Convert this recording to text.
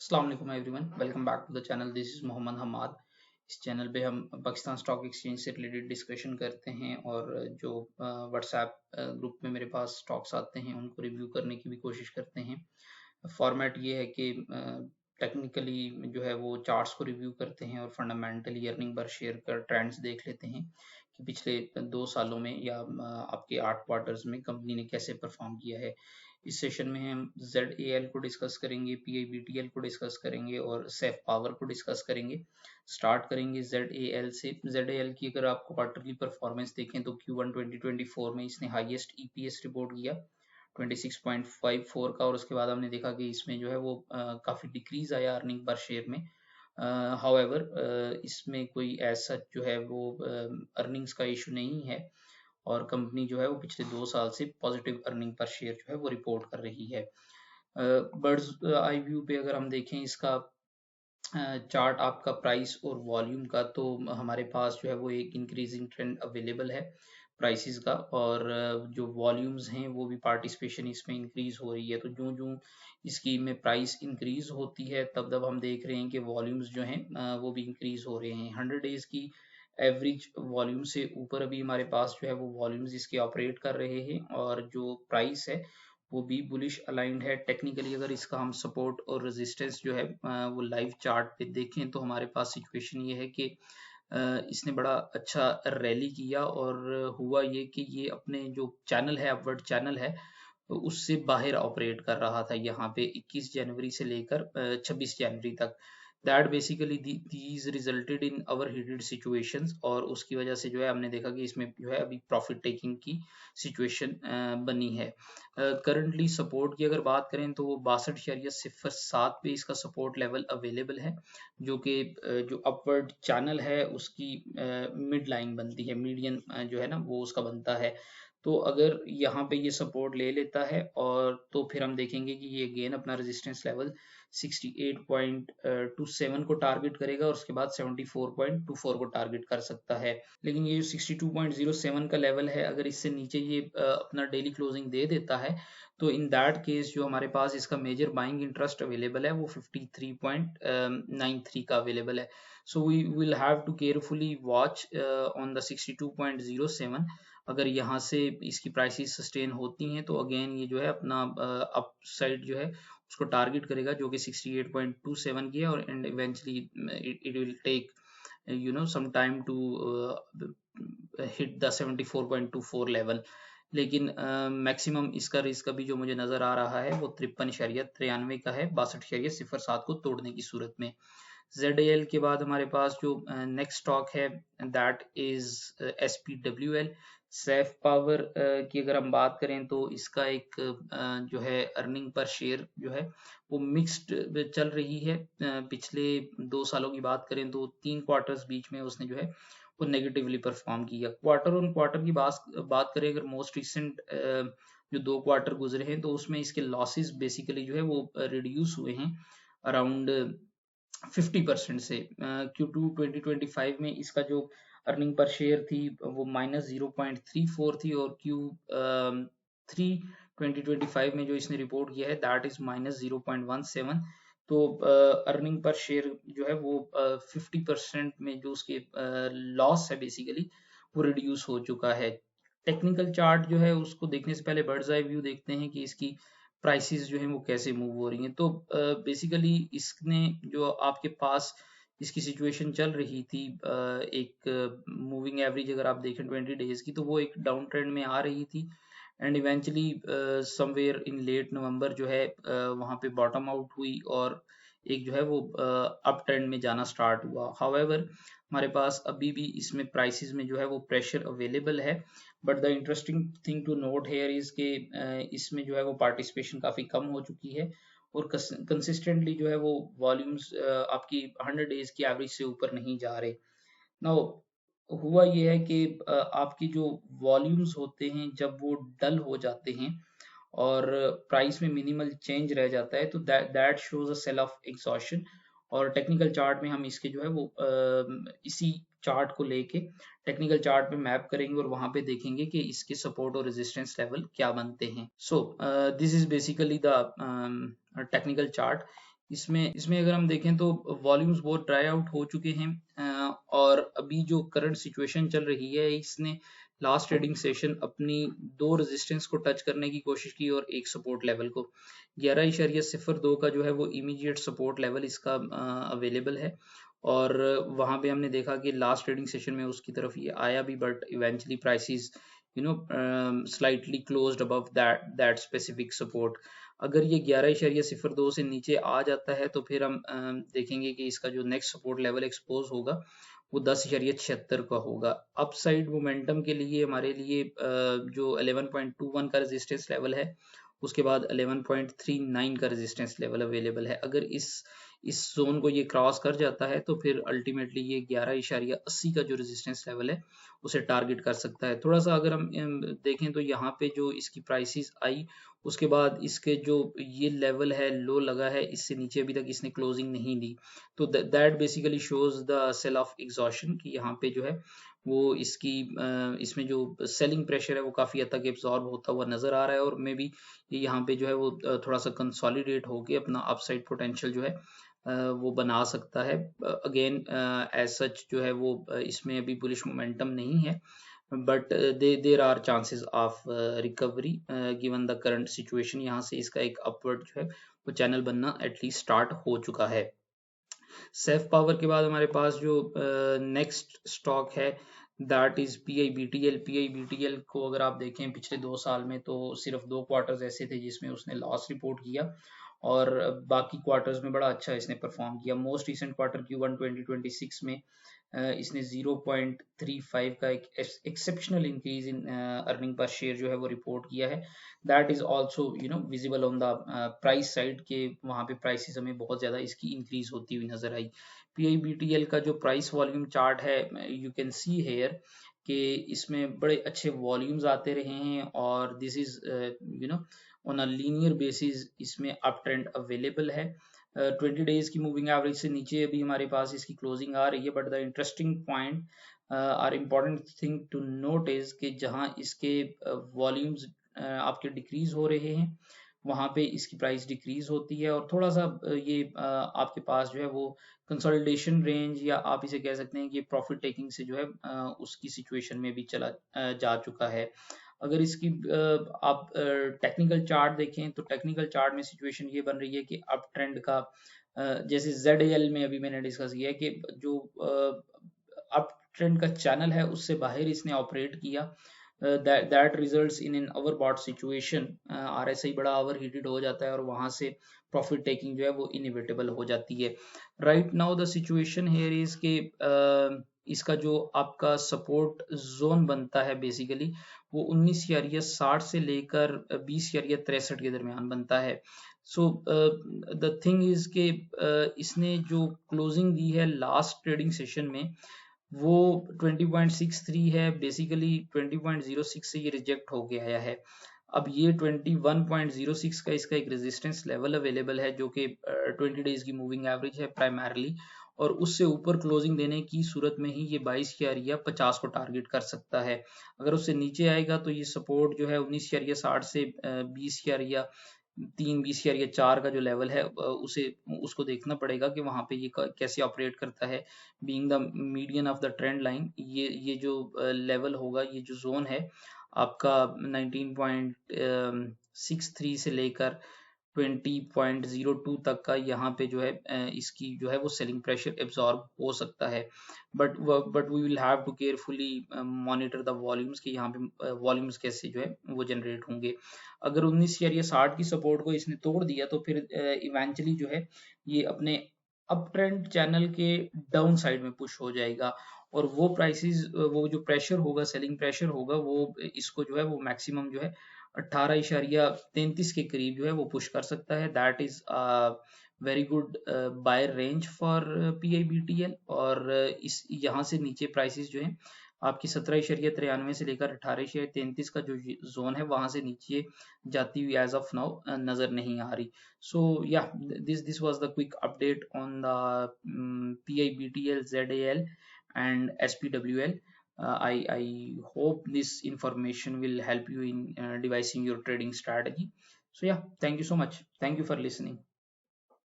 अस्सलाम वालेकुम everyone, welcome back to the channel. This is Mohammad Hammad. इस चैनल पे हम पाकिस्तान स्टॉक एक्सचेंज से रिलेटेड डिस्कशन करते हैं और जो व्हाट्सएप ग्रुप में मेरे पास स्टॉक्स आते हैं उनको रिव्यू करने की भी कोशिश करते हैं। फॉर्मेट ये है कि टेक्निकली जो है वो चार्ट्स को रिव्यू करते हैं और फंडामेंटली अर्निंग पर शेयर कर ट्रेंड्स देख लेते हैं कि पिछले 2 सालों में या आपके 8 क्वार्टर्स में कंपनी ने कैसे परफॉर्म किया है। इस सेशन में हम ZAL को डिस्कस करेंगे, PIBTL को डिस्कस करेंगे और सेफ पावर को डिस्कस करेंगे। स्टार्ट करेंगे ZAL से। ZAL की अगर आप क्वार्टरली परफॉर्मेंस देखें तो Q1 2024 में इसने हाईएस्ट EPS रिपोर्ट किया 26.54 का, और उसके बाद हमने देखा कि इसमें जो है वो काफ़ी डिक्रीज आया अर्निंग पर शेयर में। हाउएवर इसमें कोई ऐसा जो है वो अर्निंग्स का इशू नहीं है और कंपनी जो है वो पिछले 2 साल से पॉजिटिव अर्निंग पर शेयर जो है वो रिपोर्ट कर रही है। बर्ड्स आई व्यू पे अगर हम देखें इसका चार्ट आपका प्राइस और वॉल्यूम का, तो हमारे पास जो है वो एक इंक्रीजिंग ट्रेंड अवेलेबल है प्राइसेस का, और जो वॉल्यूम्स हैं वो भी पार्टिसिपेशन इसमें इंक्रीज हो रही है। तो जो जो इसकी में प्राइस इंक्रीज होती है तब तब हम देख रहे हैं कि वॉल्यूम्स जो हैं वो भी इंक्रीज हो रहे हैं। 100 डेज की एवरेज वॉल्यूम से ऊपर अभी हमारे पास जो है वो वॉल्यूम्स इसके ऑपरेट कर रहे हैं और जो प्राइस है वो भी बुलिश अलाइंड है। टेक्निकली अगर इसका हम सपोर्ट और रेजिस्टेंस जो है वो लाइव चार्ट पे देखें तो हमारे पास सिचुएशन ये है कि इसने बड़ा अच्छा रैली किया और हुआ ये कि ये अपने जो चैनल है, अपवर्ड चैनल है, तो उससे बाहर ऑपरेट कर रहा था यहाँ पे 21 जनवरी से लेकर 26 जनवरी तक। That basically these resulted in our heated situations, और उसकी वजह से जो है हमने देखा कि इसमें जो है अभी प्रॉफिट टेकिंग की सिचुएशन बनी है। करंटली सपोर्ट की अगर बात करें तो वो 62.07 पे इसका सपोर्ट लेवल अवेलेबल है, जो कि जो अपवर्ड चैनल है उसकी मिड लाइन बनती है, मीडियन जो है ना वो उसका बनता है। तो अगर यहाँ पे ये सपोर्ट ले लेता है और तो फिर हम देखेंगे कि ये अगेन अपना रेजिस्टेंस लेवल 68.27 को टारगेट करेगा और उसके बाद 74.24 को टारगेट कर सकता है। लेकिन ये जो 62.07 का लेवल है, अगर इससे नीचे ये अपना डेली क्लोजिंग दे देता है तो इन दैट केस जो हमारे पास इसका मेजर बाइंग इंटरेस्ट अवेलेबल है वो 53.93 का अवेलेबल है। So we will have to carefully watch on the 62.07। अगर यहाँ से इसकी प्राइसेस सस्टेन होती हैं तो अगेन ये जो है अपना अप साइड जो है उसको टारगेट करेगा, जो कि 68.27 की है, और and eventually it will take some time to hit the 74.24 level. लेकिन मैक्सिमम इसका रिस्क अभी जो मुझे नजर आ रहा है वो 53.93 का है 62.07 को तोड़ने की सूरत में। ZAL के बाद हमारे पास जो नेक्स्ट स्टॉक है that is SPWL। Safe power की अगर हम बात करें तो इसका एक जो है अर्निंग पर शेयर जो है वो मिक्स्ड चल रही है। पिछले 2 सालों की बात करें तो 3 क्वार्टर्स बीच में उसने जो है वो नेगेटिवली परफॉर्म किया। क्वार्टर ऑन क्वार्टर की बात करें अगर मोस्ट रिसेंट जो 2 क्वार्टर गुजरे हैं तो उसमें इसके लॉसेस बेसिकली जो है वो रिड्यूस हुए हैं अराउंड 50% से। Q2 2025 में इसका जो अर्निंग पर शेयर थी वो -0.34 थी और Q3 2025 में जो इसने रिपोर्ट किया है दैट इज -0.17। तो अर्निंग पर शेयर जो है वो 50% में जो उसके लॉस है बेसिकली वो रिड्यूस हो चुका है। टेक्निकल चार्ट जो है उसको देखने से पहले बर्ड्स आई व्यू देखते हैं कि इसकी प्राइसेस जो है वो कैसे मूव हो रही हैं। तो बेसिकली इसने जो आपके पास इसकी सिचुएशन चल रही थी एक मूविंग एवरेज अगर आप देखें 20 डेज की, तो वो एक डाउन ट्रेंड में आ रही थी and eventually somewhere in late November जो है वहाँ पे बॉटम आउट हुई और एक जो है वो अप ट्रेंड में जाना स्टार्ट हुआ। हाउएवर हमारे पास अभी भी इसमें प्राइसेस में जो है वो प्रेशर अवेलेबल है, but the interesting thing to note here is के इसमें जो है वो पार्टिसिपेशन काफ़ी कम हो चुकी है और कंसिस्टेंटली जो है वो वॉल्यूम्स आपकी 100 डेज की एवरेज से ऊपर नहीं जा रहे। नाउ हुआ ये है कि आपकी जो वॉल्यूम्स होते हैं जब वो डल हो जाते हैं और प्राइस में मिनिमल चेंज रह जाता है तो that shows a sell off exhaustion. और टेक्निकल चार्ट में हम इसके जो है वो इसी चार्ट को लेके टेक्निकल चार्ट में मैप करेंगे और वहां पे देखेंगे कि इसके सपोर्ट और रेजिस्टेंस लेवल क्या बनते हैं। So this is basically the technical chart. इसमें इसमें अगर हम देखें तो वॉल्यूम्स बहुत ड्राई आउट हो चुके हैं, और अभी जो करंट सिचुएशन चल रही है इसने लास्ट ट्रेडिंग सेशन अपनी दो रेजिस्टेंस को टच करने की कोशिश की और एक सपोर्ट लेवल को। 11.02 का जो है वो इमीडिएट सपोर्ट लेवल इसका अवेलेबल है, और वहां पे हमने देखा कि लास्ट ट्रेडिंग सेशन में उसकी तरफ ये आया भी, but eventually prices slightly closed above that specific support. अगर ये 11.02 से नीचे आ जाता है तो फिर हम देखेंगे कि इसका जो नेक्स्ट सपोर्ट लेवल एक्सपोज होगा वो 10.76 का होगा। अपसाइड मोमेंटम के लिए हमारे लिए जो 11.21 का रेजिस्टेंस लेवल है, उसके बाद 11.39 का रेजिस्टेंस लेवल अवेलेबल है। अगर इस जोन को ये क्रॉस कर जाता है तो फिर अल्टीमेटली ये 11.80 का जो रेजिस्टेंस लेवल है उसे टारगेट कर सकता है। थोड़ा सा अगर हम देखें तो यहाँ पे जो इसकी प्राइसेस आई, उसके बाद इसके जो ये लेवल है लो लगा है, इससे नीचे अभी तक इसने क्लोजिंग नहीं दी, तो that basically shows the sell off exhaustion कि यहाँ पे जो है वो इसकी इसमें जो सेलिंग प्रेशर है वो काफी हद तक एब्जॉर्ब होता हुआ नजर आ रहा है, और मे बी ये यहाँ पे जो है वो थोड़ा सा कंसोलिडेट होके अपना अपसाइड पोटेंशियल जो है वो बना सकता है। अगेन एज सच जो है वो इसमें अभी बुलिश मोमेंटम नहीं है, but there are chances of recovery given the current situation. यहाँ से इसका एक अपवर्ड जो है वो चैनल बनना एटलीस्ट स्टार्ट हो चुका है। सेफ पावर के बाद हमारे पास जो नेक्स्ट स्टॉक है दैट इज PIBTL। PIBTL को अगर आप देखें पिछले 2 साल में तो सिर्फ 2 क्वार्टर्स ऐसे थे जिसमें उसने लॉस रिपोर्ट किया, और बाकी क्वार्टर्स में बड़ा अच्छा इसने परफॉर्म किया। मोस्ट रिसेंट क्वार्टर Q1 2026 में इसने 0.35 का एक exceptional increase in earning per share जो है वो रिपोर्ट किया है। That is also visible on the price side के वहां पे प्राइसेस हमें बहुत ज्यादा इसकी इंक्रीज होती हुई नजर आई। PIBTL का जो प्राइस वॉल्यूम चार्ट है, यू कैन सी हेयर कि इसमें बड़े अच्छे वॉल्यूम्स आते रहे हैं, और this is on a linear basis इसमें अप ट्रेंड अवेलेबल है। 20 डेज की मूविंग एवरेज से नीचे अभी हमारे पास इसकी क्लोजिंग आ रही है, but the interesting point or important thing to note is कि जहां इसके वॉल्यूम्स आपके डिक्रीज हो रहे हैं वहां पे इसकी प्राइस डिक्रीज होती है, और थोड़ा सा ये आपके पास जो है वो कंसोलिडेशन रेंज, या आप इसे कह सकते हैं कि प्रॉफिट टेकिंग से जो है उसकी सिचुएशन में भी चला जा चुका है। अगर इसकी आप टेक्निकल चार्ट देखें तो टेक्निकल चार्ट में सिचुएशन ये बन रही है कि अप ट्रेंड का जैसे ZAL में अभी मैंने डिस्कस किया कि जो अप ट्रेंड का चैनल है उससे बाहर इसने ऑपरेट किया, that results in an overbought situation. RSI बड़ा ओवर हीटेड हो जाता है और वहां से प्रॉफिट टेकिंग जो है वो इनएविटेबल हो जाती है। Right now the situation here is के इसका जो आपका सपोर्ट जोन बनता है बेसिकली वो 19.60 से लेकर 20.63 के दरमियान बनता है। सो द थिंग इज के इसने जो क्लोजिंग दी है लास्ट ट्रेडिंग सेशन में वो 20.63 है, बेसिकली 20.06 से ये रिजेक्ट होके आया है। अब ये 21.06 का इसका एक रेजिस्टेंस लेवल अवेलेबल है जो कि 20 डेज की मूविंग एवरेज है प्राइमरली, और उससे ऊपर क्लोजिंग देने की सूरत में ही ये 22.50 को टारगेट कर सकता है। अगर उससे नीचे आएगा तो ये सपोर्ट जो है 19.60 से 20.3 20.4 का जो लेवल है उसे उसको देखना पड़ेगा कि वहां पे ये कैसे ऑपरेट करता है। Being the median of the trend line, ये जो लेवल होगा, ये जो जोन है आपका 19.63 से लेकर 20.02 तक का, यहाँ पे जो है इसकी जो है वो सेलिंग प्रेशर एब्जॉर्ब हो सकता है। But we will have to carefully monitor the volumes कि यहाँ पे वॉल्यूम्स कैसे जो है वो जनरेट होंगे। अगर 19.60 की सपोर्ट को इसने तोड़ दिया तो फिर इवेंचुअली जो है ये अपने अप ट्रेंड चैनल के डाउन साइड में पुश हो जाएगा, और वो प्राइसेस वो जो प्रेशर होगा, सेलिंग प्रेशर होगा, वो इसको जो है वो मैक्सिमम जो है 18.33 के करीब जो है वो पुश कर सकता है। That is very good buyer range for PIBTL, और इस यहाँ से नीचे प्राइसेस जो है आपकी 17.93 से लेकर 18.33 का जो जोन है वहां से नीचे जाती हुई एज ऑफ नाउ नजर नहीं आ रही। सो या this was the quick update on the PIBTL, ZAL and SPWL. I hope this information will help you in devising your trading strategy. So yeah, thank you so much. Thank you for listening.